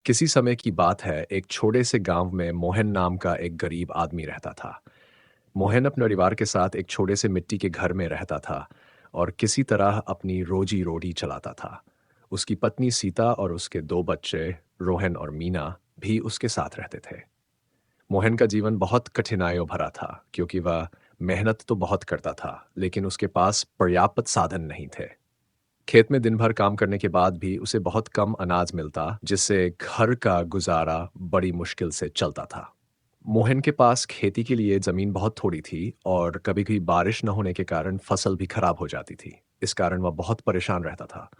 किसी समय की बात है, एक छोटे से गांव में मोहन नाम का एक गरीब आदमी रहता था। मोहन अपने परिवार के साथ एक छोटे से मिट्टी के घर में रहता था और किसी तरह अपनी रोजी रोटी चलाता था। उसकी पत्नी सीता और उसके दो बच्चे रोहन और मीना भी उसके साथ रहते थे। मोहन का जीवन बहुत कठिनाइयों भरा था क्योंकि वह मेहनत तो बहुत करता था, लेकिन उसके पास पर्याप्त साधन नहीं थे। खेत में दिन भर काम करने के बाद भी उसे बहुत कम अनाज मिलता, जिससे घर का गुजारा बड़ी मुश्किल से चलता था। मोहन के पास खेती के लिए जमीन बहुत थोड़ी थी और कभी-कभी बारिश न होने के कारण फसल भी खराब हो जाती थी। इस कारण वह बहुत परेशान रहता था।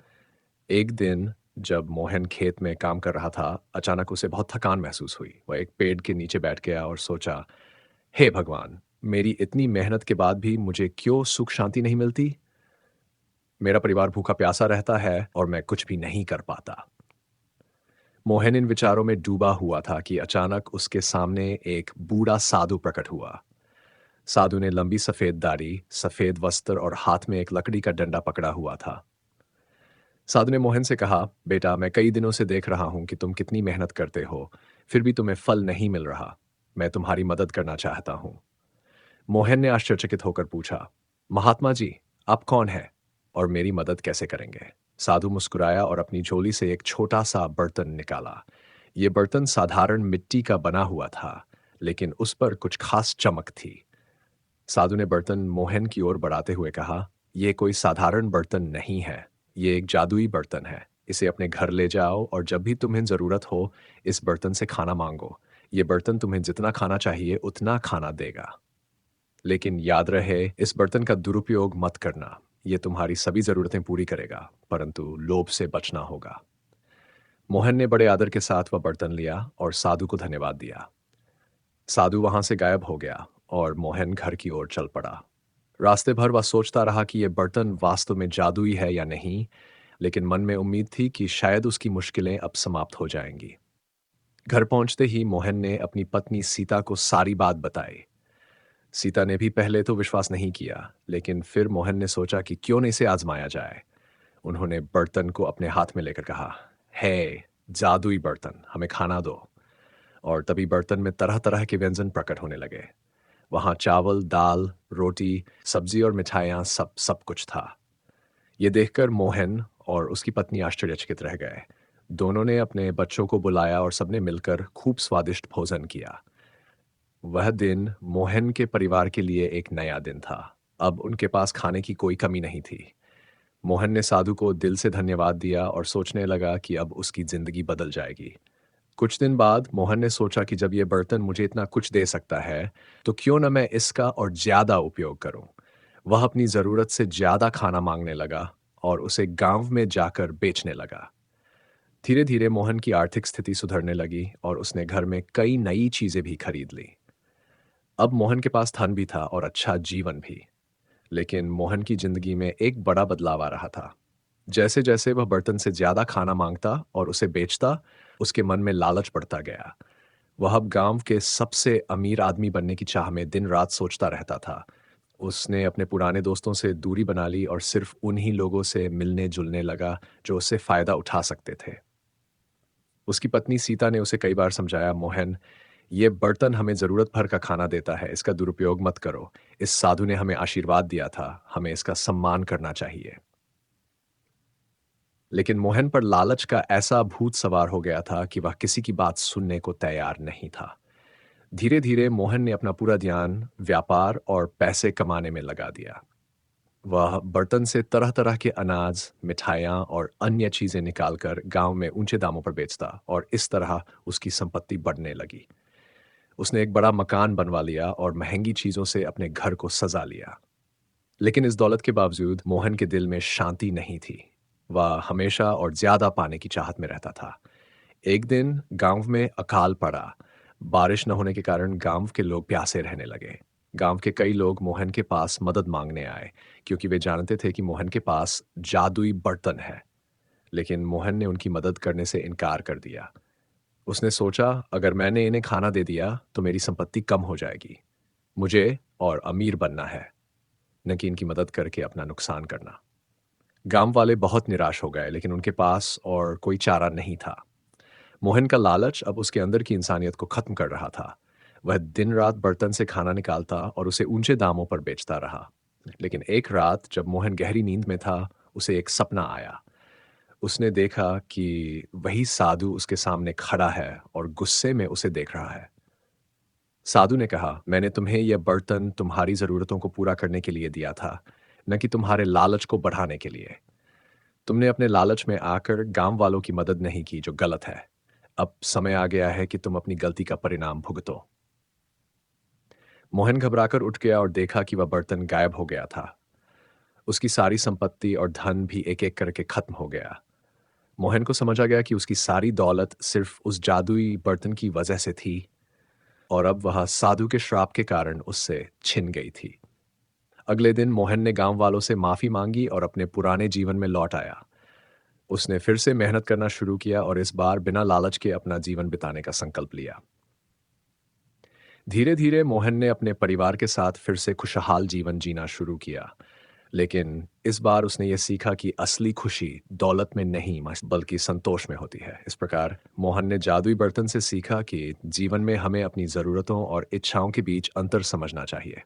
एक दिन जब मोहन खेत में काम कर रहा था, अचानक उसे बहुत थकान महसूस हुई। वह एक पेड़ के नीचे बैठ गया और सोचा, हे भगवान, मेरी इतनी मेहनत के बाद भी मुझे क्यों सुख शांति नहीं मिलती? मेरा परिवार भूखा प्यासा रहता है और मैं कुछ भी नहीं कर पाता। मोहन इन विचारों में डूबा हुआ था कि अचानक उसके सामने एक बूढ़ा साधु प्रकट हुआ। साधु ने लंबी सफेद दाढ़ी, सफेद वस्त्र और हाथ में एक लकड़ी का डंडा पकड़ा हुआ था। साधु ने मोहन से कहा, बेटा, मैं कई दिनों से देख रहा हूं कि तुम कितनी मेहनत करते हो, फिर भी तुम्हें फल नहीं मिल रहा। मैं तुम्हारी मदद करना चाहता हूं। मोहन ने आश्चर्यचकित होकर पूछा, महात्मा जी, आप कौन हैं और मेरी मदद कैसे करेंगे? साधु मुस्कुराया और अपनी झोली से एक छोटा सा बर्तन निकाला। ये बर्तन साधारण मिट्टी का बना हुआ था, लेकिन उस पर कुछ खास चमक थी। साधु ने बर्तन मोहन की ओर बढ़ाते हुए कहा, यह कोई साधारण बर्तन नहीं है। ये एक जादुई बर्तन है। इसे अपने घर ले जाओ और जब भी तुम्हें जरूरत हो, इस बर्तन से खाना मांगो। ये बर्तन तुम्हें जितना खाना चाहिए उतना खाना देगा। लेकिन याद रहे, इस बर्तन का दुरुपयोग मत करना। ये तुम्हारी सभी जरूरतें पूरी करेगा, परंतु लोभ से बचना होगा। मोहन ने बड़े आदर के साथ वह बर्तन लिया और साधु को धन्यवाद दिया। साधु वहां से गायब हो गया और मोहन घर की ओर चल पड़ा। रास्ते भर वह सोचता रहा कि यह बर्तन वास्तव में जादुई है या नहीं, लेकिन मन में उम्मीद थी कि शायद उसकी मुश्किलें अब समाप्त हो जाएंगी। घर पहुंचते ही मोहन ने अपनी पत्नी सीता को सारी बात बताई। सीता ने भी पहले तो विश्वास नहीं किया, लेकिन फिर मोहन ने सोचा कि क्यों न इसे आजमाया जाए। उन्होंने बर्तन को अपने हाथ में लेकर कहा, हे जादुई बर्तन, हमें खाना दो। और तभी बर्तन में तरह तरह के व्यंजन प्रकट होने लगे। वहां चावल, दाल, रोटी, सब्जी और मिठाइयां, सब सब कुछ था। ये देखकर मोहन और उसकी पत्नी आश्चर्यचकित रह गए। दोनों ने अपने बच्चों को बुलाया और सबने मिलकर खूब स्वादिष्ट भोजन किया। वह दिन मोहन के परिवार के लिए एक नया दिन था। अब उनके पास खाने की कोई कमी नहीं थी। मोहन ने साधु को दिल से धन्यवाद दिया और सोचने लगा कि अब उसकी जिंदगी बदल जाएगी। कुछ दिन बाद मोहन ने सोचा कि जब ये बर्तन मुझे इतना कुछ दे सकता है, तो क्यों न मैं इसका और ज्यादा उपयोग करूं। वह अपनी जरूरत से ज्यादा खाना मांगने लगा और उसे गांव में जाकर बेचने लगा। धीरे धीरे मोहन की आर्थिक स्थिति सुधरने लगी और उसने घर में कई नई चीजें भी खरीद ली। अब मोहन के पास धन भी था और अच्छा जीवन भी। लेकिन मोहन की जिंदगी में एक बड़ा बदलाव आ रहा था। जैसे जैसे वह बर्तन से ज्यादा खाना मांगता और उसे बेचता, उसके मन में लालच बढ़ता गया। वह अब गांव के सबसे अमीर आदमी बनने की चाह में दिन रात सोचता रहता था। उसने अपने पुराने दोस्तों से दूरी बना ली और सिर्फ उन्हीं लोगों से मिलने जुलने लगा जो उससे फायदा उठा सकते थे। उसकी पत्नी सीता ने उसे कई बार समझाया, मोहन, ये बर्तन हमें जरूरत भर का खाना देता है, इसका दुरुपयोग मत करो। इस साधु ने हमें आशीर्वाद दिया था, हमें इसका सम्मान करना चाहिए। लेकिन मोहन पर लालच का ऐसा भूत सवार हो गया था कि वह किसी की बात सुनने को तैयार नहीं था। धीरे धीरे मोहन ने अपना पूरा ध्यान व्यापार और पैसे कमाने में लगा दिया। वह बर्तन से तरह तरह के अनाज, मिठाइयाँ और अन्य चीजें निकालकर गांव में ऊंचे दामों पर बेचता और इस तरह उसकी संपत्ति बढ़ने लगी। उसने एक बड़ा मकान बनवा लिया और महंगी चीजों से अपने घर को सजा लिया। लेकिन इस दौलत के बावजूद मोहन के दिल में शांति नहीं थी। वह हमेशा और ज्यादा पाने की चाहत में रहता था। एक दिन गांव में अकाल पड़ा। बारिश न होने के कारण गांव के लोग प्यासे रहने लगे। गांव के कई लोग मोहन के पास मदद मांगने आए, क्योंकि वे जानते थे कि मोहन के पास जादुई बर्तन है। लेकिन मोहन ने उनकी मदद करने से इनकार कर दिया। उसने सोचा, अगर मैंने इन्हें खाना दे दिया तो मेरी संपत्ति कम हो जाएगी। मुझे और अमीर बनना है, न कि इनकी मदद करके अपना नुकसान करना। गांव वाले बहुत निराश हो गए, लेकिन उनके पास और कोई चारा नहीं था। मोहन का लालच अब उसके अंदर की इंसानियत को खत्म कर रहा था। वह दिन रात बर्तन से खाना निकालता और उसे ऊंचे दामों पर बेचता रहा। लेकिन एक रात जब मोहन गहरी नींद में था, उसे एक सपना आया। उसने देखा कि वही साधु उसके सामने खड़ा है और गुस्से में उसे देख रहा है। साधु ने कहा, मैंने तुम्हें यह बर्तन तुम्हारी ज़रूरतों को पूरा करने के लिए दिया था, न कि तुम्हारे लालच को बढ़ाने के लिए। तुमने अपने लालच में आकर गांव वालों की मदद नहीं की, जो गलत है। अब समय आ गया है कि तुम अपनी गलती का परिणाम भुगतो। मोहन घबराकर उठ गया और देखा कि वह बर्तन गायब हो गया था। उसकी सारी संपत्ति और धन भी एक-एक करके खत्म हो गया। मोहन को समझ आ गया कि उसकी सारी दौलत सिर्फ उस जादुई बर्तन की वजह से थी और अब वह साधु के श्राप के कारण उससे छिन गई थी। अगले दिन मोहन ने गांव वालों से माफी मांगी और अपने पुराने जीवन में लौट आया। उसने फिर से मेहनत करना शुरू किया और इस बार बिना लालच के अपना जीवन बिताने का संकल्प लिया। धीरे धीरे मोहन ने अपने परिवार के साथ फिर से खुशहाल जीवन जीना शुरू किया। लेकिन इस बार उसने ये सीखा कि असली खुशी दौलत में नहीं बल्कि संतोष में होती है। इस प्रकार मोहन ने जादुई बर्तन से सीखा कि जीवन में हमें अपनी ज़रूरतों और इच्छाओं के बीच अंतर समझना चाहिए।